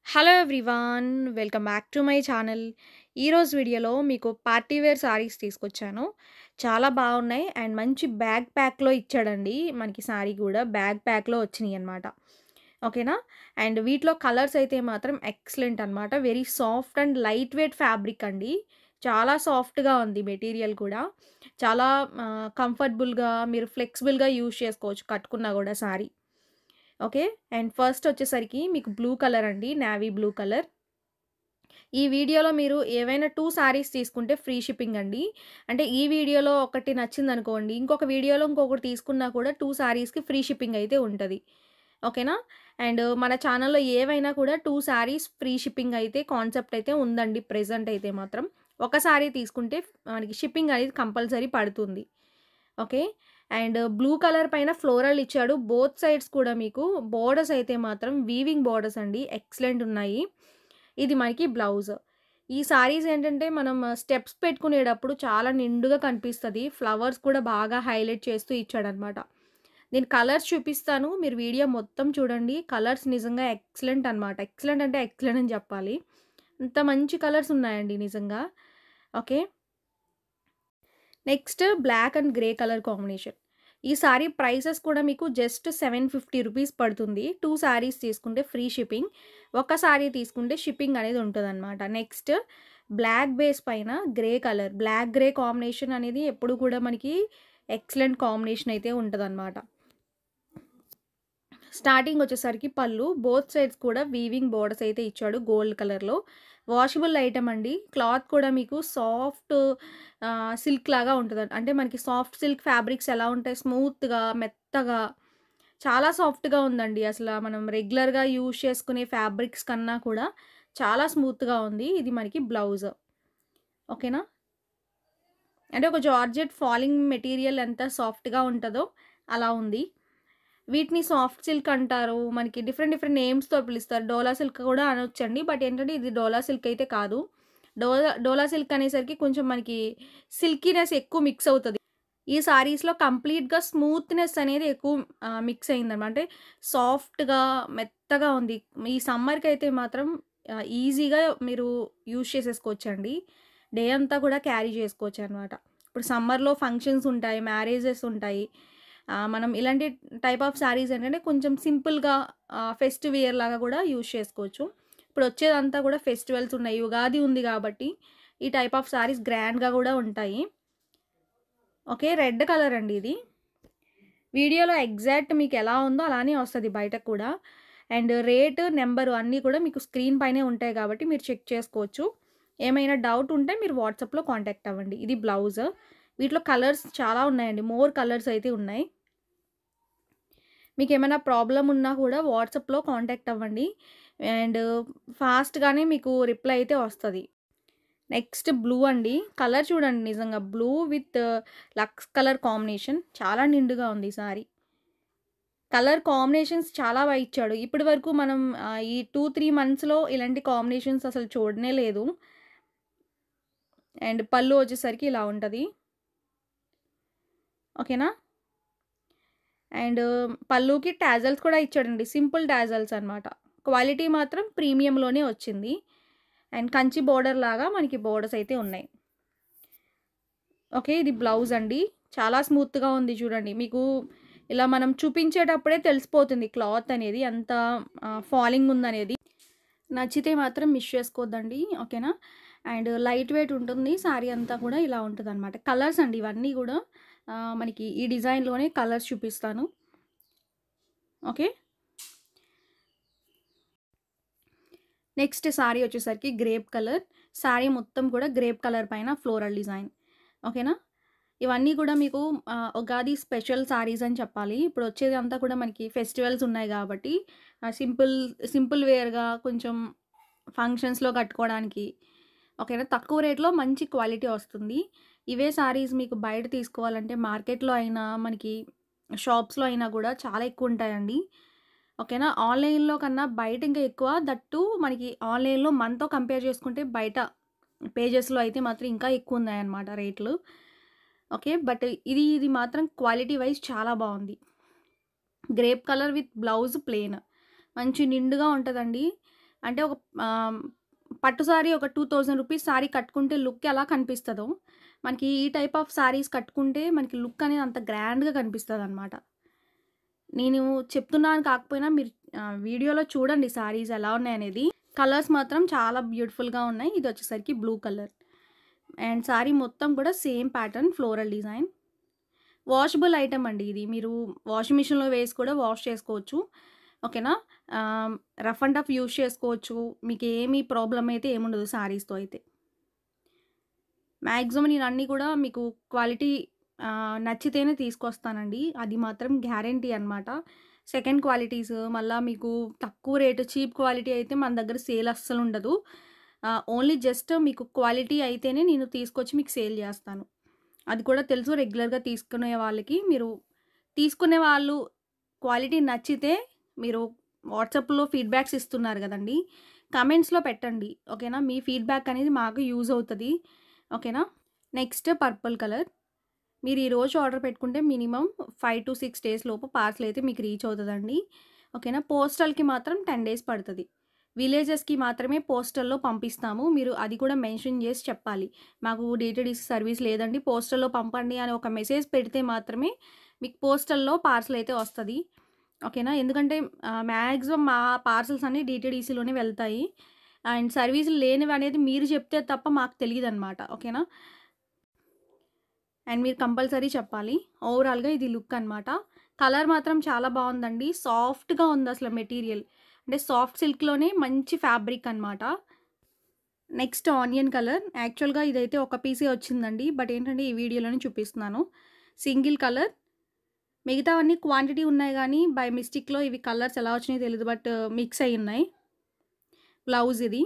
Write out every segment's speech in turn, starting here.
Hello everyone! Welcome back to my channel. ఈరోజు వీడియోలో మీకు పార్టీ వేర్ సారీస్ తీసుకొచ్చాను. చాలా బాగున్నాయి అండ్ మంచి బ్యాగ్ ప్యాక్‌లో ఇచ్చాడండి. మనకి సారీ కూడా బ్యాగ్ ప్యాక్‌లో వచ్చినియన్నమాట. ఓకేనా? అండ్ వీటిలో కలర్స్ అయితే మాత్రం ఎక్సలెంట్ అనమాట. Very soft and light weight fabric అండి. చాలా సాఫ్ట్‌గా ఉంది మెటీరియల్ కూడా. చాలా కంఫర్టబుల్‌గా మీరు ఫ్లెక్సిబుల్‌గా యూజ్ చేసుకోవచ్చు కట్టుకున్నా కూడా సారీ. ఓకే. అండ్ ఫస్ట్ వచ్చేసరికి మీకు బ్లూ కలర్ అండి. Navy blue colour. ఈ వీడియోలో మీరు ఏవైనా 2 సారీస్ తీసుకుంటే ఫ్రీ షిప్పింగ్ అండి. అంటే ఈ వీడియోలో ఒకటి నచ్చిందనుకోండి, ఇంకొక వీడియోలో ఇంకొకటి తీసుకున్నా కూడా 2 సారీస్‌కి ఫ్రీ షిప్పింగ్ అయితే ఉంటది. ఓకేనా? అండ్ మన ఛానల్‌లో ఏవైనా కూడా 2 సారీస్ ఫ్రీ షిప్పింగ్ అయితే కాన్సెప్ట్ అయితే ఉందండి ప్రెజెంట్ అయితే మాత్రం. ఒక సారీ తీసుకుంటే మనకి షిప్పింగ్ అనేది కంపల్సరీ పడుతుంది. ఓకే. అండ్ బ్లూ కలర్ పైన ఫ్లోరల్ ఇచ్చాడు. బోత్ సైడ్స్ కూడా మీకు బోర్డర్స్ అయితే మాత్రం వీవింగ్ బోర్డర్స్ అండి. ఎక్సలెంట్ ఉన్నాయి. ఇది మనకి బ్లౌజ్. ఈ సారీస్ ఏంటంటే మనం స్టెప్స్ పెట్టుకునేటప్పుడు చాలా నిండుగా కనిపిస్తది. ఫ్లవర్స్ కూడా బాగా హైలైట్ చేస్తూ ఇచ్చాడనమాట. నేను కలర్స్ చూపిస్తాను. మీరు వీడియో మొత్తం చూడండి. కలర్స్ నిజంగా ఎక్సలెంట్ అనమాట. ఎక్సలెంట్ అంటే ఎక్సలెంట్ అని చెప్పాలి. అంత మంచి కలర్స్ ఉన్నాయండి నిజంగా. Okay. Next black and grey colour combination. ఈ సారీ ప్రైసెస్ కూడా మీకు జస్ట్ 750 రూపీస్ పడుతుంది. 2 సారీస్ తీసుకుంటే ఫ్రీ షిప్పింగ్. ఒక సారీ తీసుకుంటే షిప్పింగ్ అనేది ఉంటదనమాట. నెక్స్ట్ బ్లాక్ బేస్ పైన grey colour. Black grey combination అనేది ఎప్పుడు కూడా మనకి ఎక్సలెంట్ కాంబినేషన్ అయితే ఉంటదనమాట. స్టార్టింగ్ వచ్చేసరికి పళ్ళు బోత్ సైడ్స్ కూడా వీవింగ్ బోర్డర్స్ అయితే ఇచ్చాడు గోల్డ్ కలర్‌లో. వాషబుల్ ఐటెమ్ అండి. క్లాత్ కూడా మీకు సాఫ్ట్ సిల్క్ లాగా ఉంటదండి. అంటే మనకి సాఫ్ట్ సిల్క్ ఫ్యాబ్రిక్స్ ఎలా ఉంటాయి స్మూత్‌గా, మెత్తగా చాలా సాఫ్ట్‌గా ఉందండి. అసల మనం రెగ్యులర్‌గా యూజ్ చేసుకునే ఫ్యాబ్రిక్స్ కన్నా కూడా చాలా స్మూత్‌గా ఉంది. ఇది మనకి బ్లౌజ్. ఓకేనా? అంటే ఒక జార్జెట్ ఫాలింగ్ మెటీరియల్ ఎంత సాఫ్ట్‌గా ఉంటదో అలా ఉంది. వీటిని సాఫ్ట్ సిల్క్ అంటారు. మనకి డిఫరెంట్ డిఫరెంట్ నేమ్స్‌తో పిలుస్తారు. డోలా సిల్క్ కూడా అనొచ్చండి. బట్ ఏంటంటే ఇది డోలా సిల్క్ అయితే కాదు. డోలా సిల్క్ అనేసరికి కొంచెం మనకి సిల్కీనెస్ ఎక్కువ మిక్స్ అవుతది. ఈ సారీస్‌లో కంప్లీట్‌గా స్మూత్‌నెస్ అనేది ఎక్కువ మిక్స్ అయిందనమాట. అంటే సాఫ్ట్‌గా, మెత్తగా ఉంది. ఈ సమ్మర్‌కైతే మాత్రం ఈజీగా మీరు యూజ్ చేసేసుకోవచ్చండి. డే అంతా కూడా క్యారీ చేసుకోవచ్చనమాట. ఇప్పుడు సమ్మర్‌లో ఫంక్షన్స్ ఉంటాయి, మ్యారేజెస్ ఉంటాయి. మనం ఇలాంటి టైప్ ఆఫ్ సారీస్ ఏంటంటే కొంచెం సింపుల్‌గా ఫెస్టివ్ వియర్ లాగా కూడా యూజ్ చేసుకోవచ్చు. ఇప్పుడు వచ్చేదంతా కూడా ఫెస్టివల్స్ ఉన్నాయి. ఉగాది ఉంది కాబట్టి ఈ టైప్ ఆఫ్ సారీస్ గ్రాండ్‌గా కూడా ఉంటాయి. ఓకే. రెడ్ కలర్ అండి ఇది. వీడియోలో ఎగ్జాక్ట్ మీకెలా ఉందో అలానే వస్తది బయటకు కూడా. అండ్ రేట్, నంబరు అన్నీ కూడా మీకు స్క్రీన్ పైనే ఉంటాయి కాబట్టి మీరు చెక్ చేసుకోవచ్చు. ఏమైనా డౌట్ ఉంటే మీరు వాట్సాప్‌లో కాంటాక్ట్ అవ్వండి. ఇది బ్లౌజ్. వీటిలో కలర్స్ చాలా ఉన్నాయండి. మోర్ కలర్స్ అయితే ఉన్నాయి. మీకేమైనా ప్రాబ్లమ్ ఉన్నా కూడా వాట్సాప్‌లో కాంటాక్ట్ అవ్వండి. అండ్ ఫాస్ట్‌గానే మీకు రిప్లై అయితే వస్తది. నెక్స్ట్ బ్లూ అండి. కలర్ చూడండి నిజంగా blue with lux colour combination చాలా నిండుగా ఉంది ఈ సారీ. కలర్ కాంబినేషన్స్ చాలా బా ఇచ్చాడు. ఇప్పటి వరకు మనం ఈ 2, 3 మంత్స్‌లో ఇలాంటి కాంబినేషన్స్ అసలు చూడనే లేదు. అండ్ పళ్ళు వచ్చేసరికి ఇలా ఉంటది. ఓకేనా? అండ్ పళ్ళుకి టాజల్స్ కూడా ఇచ్చాడండి. సింపుల్ టాజల్స్ అనమాట. క్వాలిటీ మాత్రం ప్రీమియంలోనే వచ్చింది. అండ్ కంచి బోర్డర్ లాగా మనకి బోర్డర్స్ అయితే ఉన్నాయి. ఓకే. ఇది బ్లౌజ్ అండి. చాలా స్మూత్‌గా ఉంది చూడండి. మీకు ఇలా మనం చూపించేటప్పుడే తెలిసిపోతుంది క్లాత్ అనేది ఎంత ఫాలింగ్ ఉందనేది. నచ్చితే మాత్రం మిస్ చేసుకోవద్దండి. ఓకేనా? అండ్ లైట్ వెయిట్ ఉంటుంది. సారీ అంతా కూడా ఇలా ఉంటదనమాట. కలర్స్ అండి ఇవన్నీ గూడా మనకి ఈ డిజైన్‌లోనే కలర్స్ చూపిస్తాను. ఓకే. నెక్స్ట్ సారీ వచ్చేసరికి గ్రేప్ కలర్. సారీ మొత్తం కూడా గ్రేప్ కలర్ పైన ఫ్లోరల్ డిజైన్. ఓకేనా? ఇవన్నీ కూడా మీకు ఉగాది స్పెషల్ సారీస్ అని చెప్పాలి. ఇప్పుడు వచ్చేదంతా కూడా మనకి ఫెస్టివల్స్ ఉన్నాయి గాబట్టి సింపుల్ సింపుల్ వేర్‌గా కొంచెం ఫంక్షన్స్‌లో కట్టుకోవడానికి ఓకేనా. తక్కువ రేట్‌లో మంచి క్వాలిటీ వస్తుంది. ఇవే సారీస్ మీకు బయట తీసుకోవాలంటే మార్కెట్‌లో అయినా, మనకి షాప్స్‌లో అయినా గూడా చాలా ఎక్కువుంటాయండి. ఓకేనా. ఆన్‌లైన్‌లో కన్నా బయట ఇంకా ఎక్కువ. దట్ టూ మనకి ఆన్‌లైన్‌లో మనతో కంపేర్ చేసుకుంటే బయట పేజెస్‌లో అయితే మాత్రం ఇంకా ఎక్కువున్నాయన్నమాట రేట్లు. ఓకే. బట్ ఇది మాత్రం క్వాలిటీ వైస్ చాలా బావుంది. Grape colour with blouse plain. మంచి నిండుగా ఉంటదండి. అంటే ఒక పట్టు సారీ ఒక 2000 రూపీస్ సారీ కట్టుకుంటే లుక్ ఎలా కనిపిస్తదో, మనకి ఈ టైప్ ఆఫ్ సారీస్ కట్టుకుంటే మనకి లుక్ అనేది అంత గ్రాండ్‌గా కనిపిస్తదనమాట. నేను చెప్తున్నాను కాకపోయినా మీరు వీడియోలో చూడండి సారీస్ ఎలా ఉన్నాయనేది. కలర్స్ మాత్రం చాలా బ్యూటిఫుల్‌గా ఉన్నాయి. ఇదొచ్చేసరికి బ్లూ కలర్. అండ్ సారీ మొత్తం కూడా same pattern floral design. Washable item అండి ఇది. మీరు వాషింగ్ మిషన్‌లో వేసి కూడా వాష్ చేసుకోవచ్చు. ఓకేనా? రఫ్ అండ్ టఫ్ యూజ్ చేసుకోవచ్చు. మీకేమి ప్రాబ్లమ్ అయితే ఏముండదు సారీస్‌తో అయితే. మాక్సిమం నేను అన్నీ కూడా మీకు క్వాలిటీ నచ్చితేనే తీసుకొస్తానండి. అది మాత్రం గ్యారంటీ అనమాట. సెకండ్ క్వాలిటీస్ మళ్ళా మీకు తక్కువ రేటు చీప్ క్వాలిటీ అయితే మన దగ్గర సేల్ అస్సలుండదు. ఓన్లీ జస్ట్ మీకు క్వాలిటీ అయితేనే నేను తీసుకొచ్చి మీకు సేల్ చేస్తాను. అది కూడా తెలుసు రెగ్యులర్‌గా తీసుకునే వాళ్ళకి. మీరు తీసుకునే వాళ్ళు క్వాలిటీ నచ్చితే మీరు వాట్సాప్‌లో ఫీడ్‌బ్యాక్స్ ఇస్తున్నారు గదండీ! కామెంట్స్‌లో పెట్టండి. ఓకేనా? మీ ఫీడ్‌బ్యాక్ అనేది మాకు యూజ్ అవుతది. ఓకేనా? Next purple colour. మీరు ఈరోజు ఆర్డర్ పెట్టుకుంటే మినిమమ్ 5-6 డేస్ లోపు పార్సెల్ అయితే మీకు రీచ్ అవుతదండి. ఓకేనా? పోస్టల్‌కి మాత్రం 10 డేస్ పడతది. విలేజెస్‌కి మాత్రమే పోస్టల్‌లో పంపిస్తాము. మీరు అది కూడా మెన్షన్ చేసి చెప్పాలి. మాకు డీటీడీసీ సర్వీస్ లేదండి. పోస్టల్‌లో పంపండి అని ఒక మెసేజ్ పెడితే మాత్రమే మీకు పోస్టల్‌లో పార్సెల్ అయితే వస్తది. ఓకేనా? ఎందుకంటే మాక్సిమం మా పార్సెల్స్ అన్నీ డీటీడీసీలోనే వెళ్తాయి. అండ్ సర్వీసులు లేనివనేది మీరు చెప్తే తప్ప మాకు తెలీదనమాట. ఓకేనా? అండ్ మీరు కంపల్సరీ చెప్పాలి. ఓవరాల్‌గా ఇది లుక్ అనమాట. కలర్ మాత్రం చాలా బావుందండి. సాఫ్ట్‌గా ఉందసల మెటీరియల్. అంటే సాఫ్ట్ సిల్క్‌లోనే మంచి ఫ్యాబ్రిక్ అనమాట. Next onion colour. యాక్చువల్‌గా ఇదైతే ఒక పీసే వచ్చిందండి. బట్ ఏంటంటే ఈ వీడియోలోనే చూపిస్తున్నాను. Single colour. మిగతావన్నీ క్వాంటిటీ ఉన్నాయి గానీ, బై మిస్టేక్‌లో ఇవి కలర్స్ ఎలా వచ్చినాయో తెలీదు. బట్ మిక్స్ అయ్యున్నాయి. బ్లౌజ్ ఇది.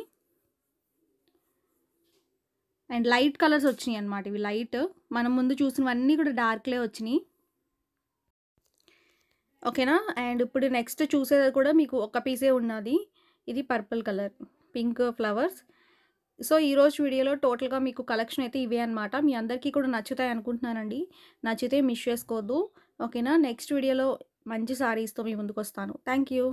అండ్ లైట్ కలర్స్ వచ్చినియనమాట ఇవి లైట్. మనం ముందు చూసినవన్నీ కూడా డార్క్‌లే వచ్చినియి. ఓకేనా? అండ్ ఇప్పుడు నెక్స్ట్ చూసేది కూడా మీకు ఒక పీసే ఉన్నది. ఇది purple colour. Pink flowers. So, ఈరోజు వీడియోలో టోటల్‌గా మీకు కలెక్షన్ అయితే ఇవే అనమాట. మీ అందరికీ కూడా నచ్చుతాయి అనుకుంటున్నానండి. నచ్చితే మిస్ చేసుకోవద్దు. ఓకేనా? నెక్స్ట్ వీడియోలో మంచి సారీస్‌తో మీ ముందుకొస్తాను. Thank you.